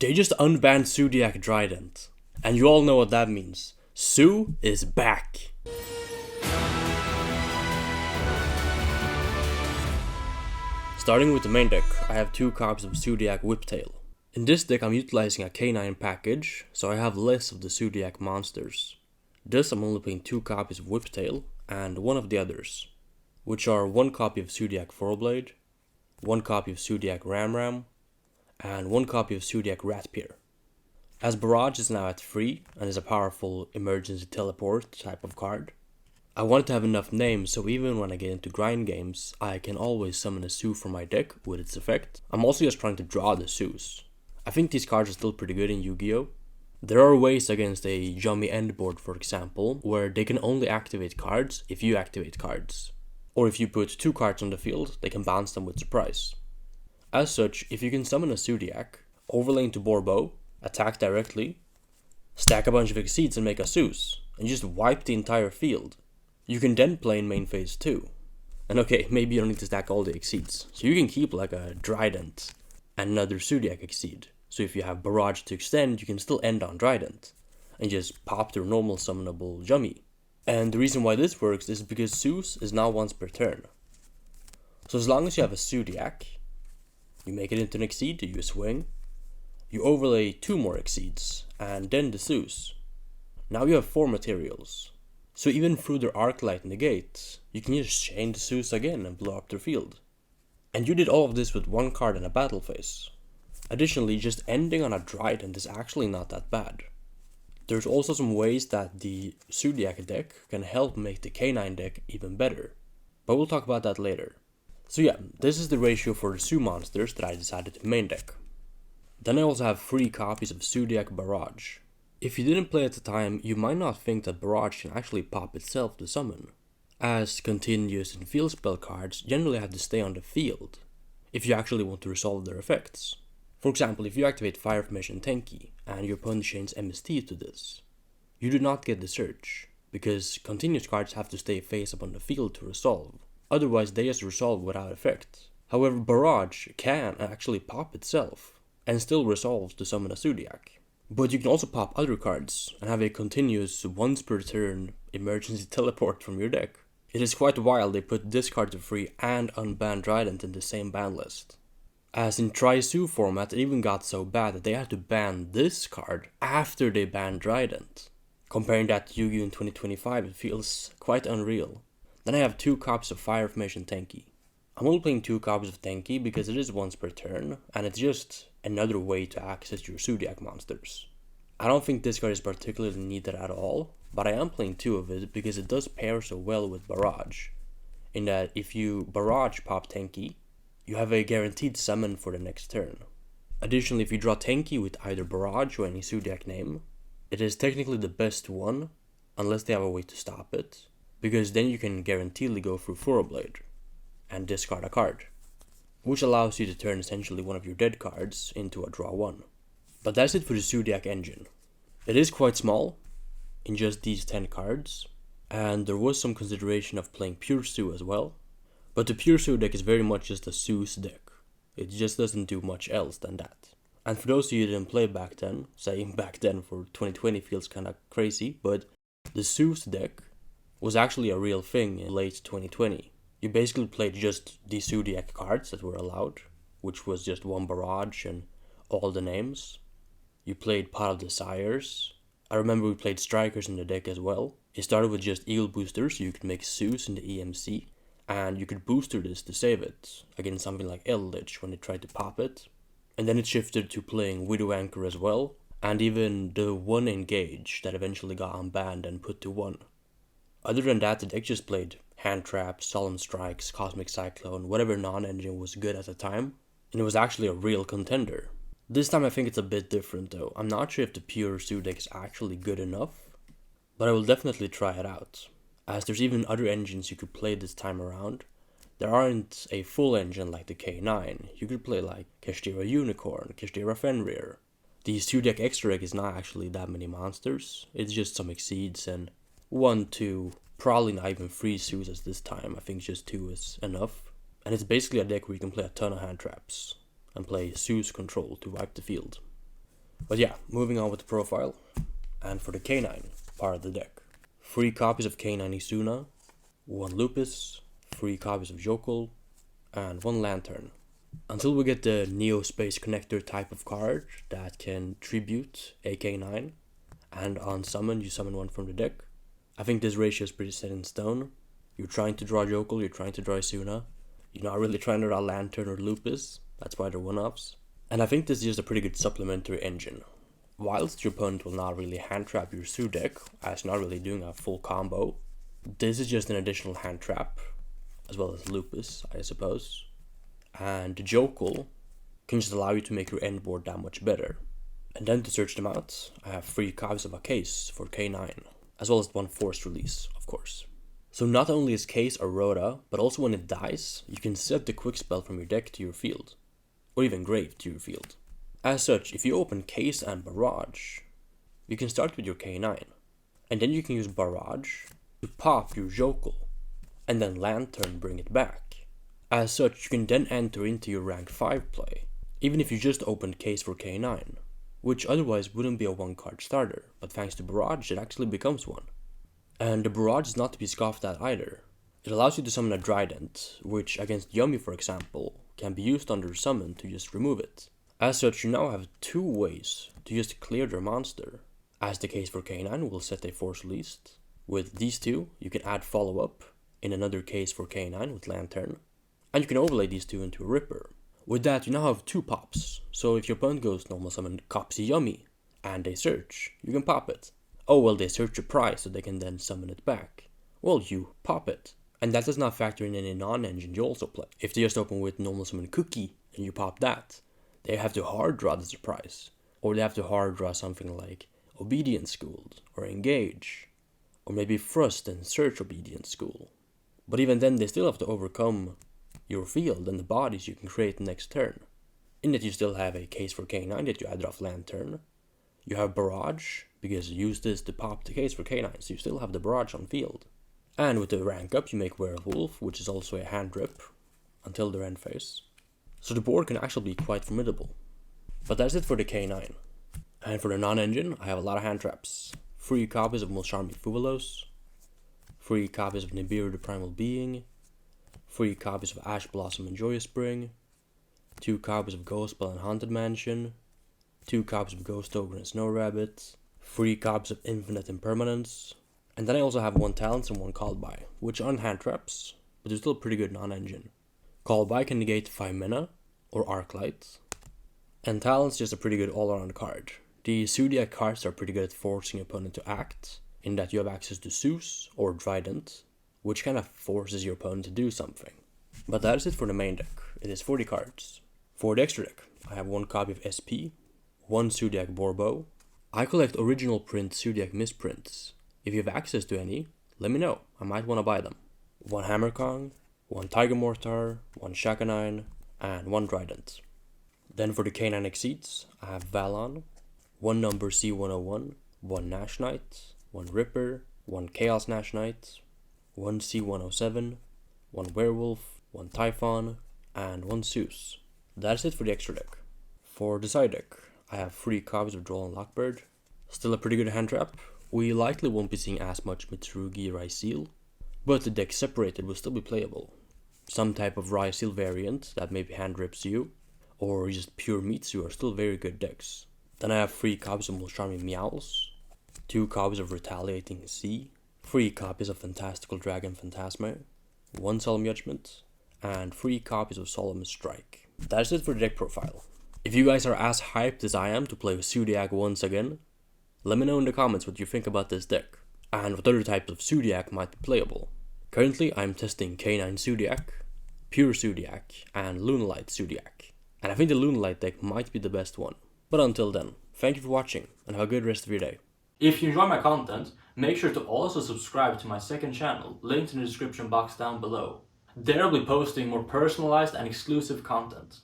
They just unbanned Zoodiac Drident. And you all know what that means. Zoo is back. Starting with the main deck, I have 2 copies of Zoodiac Whiptail. In this deck I'm utilizing a K9 package, so I have less of the Zoodiac monsters. Thus I'm only playing 2 copies of Whiptail and 1 of the others, which are 1 copy of Zoodiac Fourblade, 1 copy of Zoodiac Ramram, and 1 copy of Zoodiac Ratpier. As Barrage is now at 3 and is a powerful emergency teleport type of card, I wanted to have enough names so even when I get into grind games, I can always summon a Zoo from my deck with its effect. I'm also just trying to draw the Zoos. I think these cards are still pretty good in Yu-Gi-Oh! There are ways against a Yummy endboard, for example, where they can only activate cards if you activate cards. Or if you put 2 cards on the field, they can bounce them with surprise. As such, if you can summon a Zoodiac, overlay into Borbo, attack directly, stack a bunch of Exceeds and make a Zeus, and just wipe the entire field, you can then play in main phase 2. And okay, maybe you don't need to stack all the Exceeds, so you can keep like a Drident and another Zoodiac Exceed. So if you have Barrage to extend, you can still end on Drident and just pop their normal summonable Yummy. And the reason why this works is because Zeus is now once per turn. So as long as you have a Zoodiac, you make it into an Exceed, you swing, you overlay 2 more Exceeds, and then the Zeus. Now you have 4 materials. So even through their Arclight negate, you can just chain the Zeus again and blow up their field. And you did all of this with 1 card in a battle phase. Additionally, just ending on a Drident is actually not that bad. There's also some ways that the Zoodiac deck can help make the K9 deck even better, but we'll talk about that later. So yeah, this is the ratio for the Zoo monsters that I decided to main deck. Then I also have 3 copies of Zoodiac Barrage. If you didn't play at the time, you might not think that Barrage can actually pop itself to summon, as continuous and field spell cards generally have to stay on the field if you actually want to resolve their effects. For example, if you activate Fire Formation Tenki and your opponent chains MST to this, you do not get the search, because continuous cards have to stay face up on the field to resolve, otherwise they just resolve without effect. However, Barrage can actually pop itself, and still resolves to summon a Zoodiac. But you can also pop other cards, and have a continuous once per turn emergency teleport from your deck. It is quite wild they put this card to free and unbanned Drident in the same ban list. As in Tri-Zoo format, it even got so bad that they had to ban this card after they banned Drident. Comparing that to Yu-Gi-Oh in 2025, it feels quite unreal. Then I have 2 copies of Fire Formation Tenki. I'm only playing 2 copies of Tenki because it is once per turn, and it's just another way to access your Zoodiac monsters. I don't think this card is particularly needed at all, but I am playing 2 of it because it does pair so well with Barrage, in that if you Barrage pop Tenki, you have a guaranteed summon for the next turn. Additionally, if you draw Tenki with either Barrage or any Zoodiac name, it is technically the best one, unless they have a way to stop it, because then you can guaranteedly go through Fourblade and discard a card, which allows you to turn essentially one of your dead cards into a draw 1. But that's it for the Zoodiac engine. It is quite small, in just these 10 cards, and there was some consideration of playing Pure Zoo as well, but the Pure Zoo deck is very much just a Zeus deck. It just doesn't do much else than that. And for those of you who didn't play back then, saying back then for 2020 feels kinda crazy, but the Zeus deck was actually a real thing in late 2020. You basically played just the Zoodiac cards that were allowed, which was just 1 Barrage and all the names. You played Pot of Desires. I remember we played Strikers in the deck as well. It started with just Eagle Boosters, so you could make Zeus in the EMC, and you could booster this to save it against something like Eldritch when it tried to pop it. And then it shifted to playing Widow Anchor as well, and even the 1 Engage that eventually got unbanned and put to 1. Other than that, the deck just played Hand Traps, Solemn Strikes, Cosmic Cyclone, whatever non-engine was good at the time, and it was actually a real contender. This time I think it's a bit different though. I'm not sure if the Pure Zoo deck is actually good enough, but I will definitely try it out, as there's even other engines you could play this time around. There aren't a full engine like the K9. You could play like Kashtira Unicorn, Kashtira Fenrir. The Zoodiac extra deck is not actually that many monsters, it's just some Exceeds and 1, 2, probably not even 3 Zeus this time. I think just 2 is enough. And it's basically a deck where you can play a ton of hand traps and play Zeus control to wipe the field. But yeah, moving on with the profile. And for the K9 part of the deck, 3 copies of K9 Izuna, 1 Lupus, 3 copies of Yugioh, and 1 Lantern. Until we get the Neo Space Connector type of card that can tribute a K9, and on summon you summon one from the deck, I think this ratio is pretty set in stone. You're trying to draw Yugioh, you're trying to draw Izuna, you're not really trying to draw Lantern or Lupus, that's why they're one-offs. And I think this is just a pretty good supplementary engine. Whilst your opponent will not really hand trap your Zoo deck, as you're not really doing a full combo, this is just an additional hand trap, as well as Lupus, I suppose. And the Yugioh can just allow you to make your end board that much better. And then to search them out, I have 3 copies of a case for K9, as well as 1 forced release, of course. So not only is case a Rhoda, but also when it dies, you can set the quick spell from your deck to your field, or even grave to your field. As such, if you open case and barrage, you can start with your K9, and then you can use barrage to pop your Yugioh, and then Lantern bring it back. As such, you can then enter into your rank 5 play, even if you just opened case for K9, which otherwise wouldn't be a 1-card starter, but thanks to barrage it actually becomes one. And the barrage is not to be scoffed at either. It allows you to summon a Drident, which against Yummy for example, can be used under summon to just remove it. As such, you now have 2 ways to just clear their monster, as the case for K9 will set a force released. With these 2, you can add follow-up in another case for K9 with Lantern, and you can overlay these 2 into a Ripper. With that, you now have 2 pops, so if your opponent goes normal summon Copsy Yummy, and they search, you can pop it. Oh well, they search your prize so they can then summon it back. Well, you pop it. And that does not factor in any non-engine you also play. If they just open with normal summon Cookie, and you pop that, they have to hard draw the surprise. Or they have to hard draw something like Obedience Schooled, or Engage, or maybe Thrust and Search Obedience School. But even then, they still have to overcome your field and the bodies you can create next turn. In that you still have a case for K9 that you added off Lantern. You have Barrage, because you use this to pop the case for K9, so you still have the Barrage on field. And with the rank up you make Werewolf, which is also a hand rip, until their end phase. So the board can actually be quite formidable. But that's it for the K9. And for the non-engine, I have a lot of hand traps. 3 copies of Mulcharmy Fuvalos, 3 copies of Nibiru the Primal Being, 3 copies of Ash Blossom and Joyous Spring, 2 copies of Ghostbell and Haunted Mansion, 2 copies of Ghost Ogre and Snow Rabbit, 3 copies of Infinite Impermanence, and then I also have 1 Talents and 1 Called By, which aren't hand traps, but they're still pretty good non-engine. Called By can negate 5 mana, or Arclight, and Talents just a pretty good all-around card. The Zoodiac cards are pretty good at forcing your opponent to act, in that you have access to Zeus or Drident, which kind of forces your opponent to do something. But that is it for the main deck. It is 40 cards. For the extra deck, I have 1 copy of SP, 1 Zoodiac Borbo. I collect original print Zoodiac misprints. If you have access to any, let me know, I might want to buy them. 1 Hammer Kong, 1 Tiger Mortar, 1 Shaka 9, and 1 Drident. Then for the K9 Exceeds, I have Valon, 1 number C101, 1 Nash Knight, 1 Ripper, 1 Chaos Nash Knight, 1 C107, 1 Werewolf, 1 Typhon, and 1 Zeus. That's it for the extra deck. For the side deck, I have 3 copies of Droll and Lockbird. Still a pretty good hand trap. We likely won't be seeing as much Mitsurugi Raisil, but the deck separated will still be playable. Some type of Raisil variant that maybe hand rips you, or just pure Mitsu are still very good decks. Then I have 3 copies of Mulcharmy Meowls, 2 copies of Retaliating Sea, 3 copies of Fantastical Dragon Phantasma, 1 Solemn Judgment, and 3 copies of Solemn Strike. That's it for the deck profile. If you guys are as hyped as I am to play with Zoodiac once again, let me know in the comments what you think about this deck, and what other types of Zoodiac might be playable. Currently I'm testing K9 Zoodiac, Pure Zoodiac, and Lunalight Zoodiac, and I think the Lunalight deck might be the best one. But until then, thank you for watching, and have a good rest of your day. If you enjoy my content, make sure to also subscribe to my second channel, linked in the description box down below. There I'll be posting more personalized and exclusive content.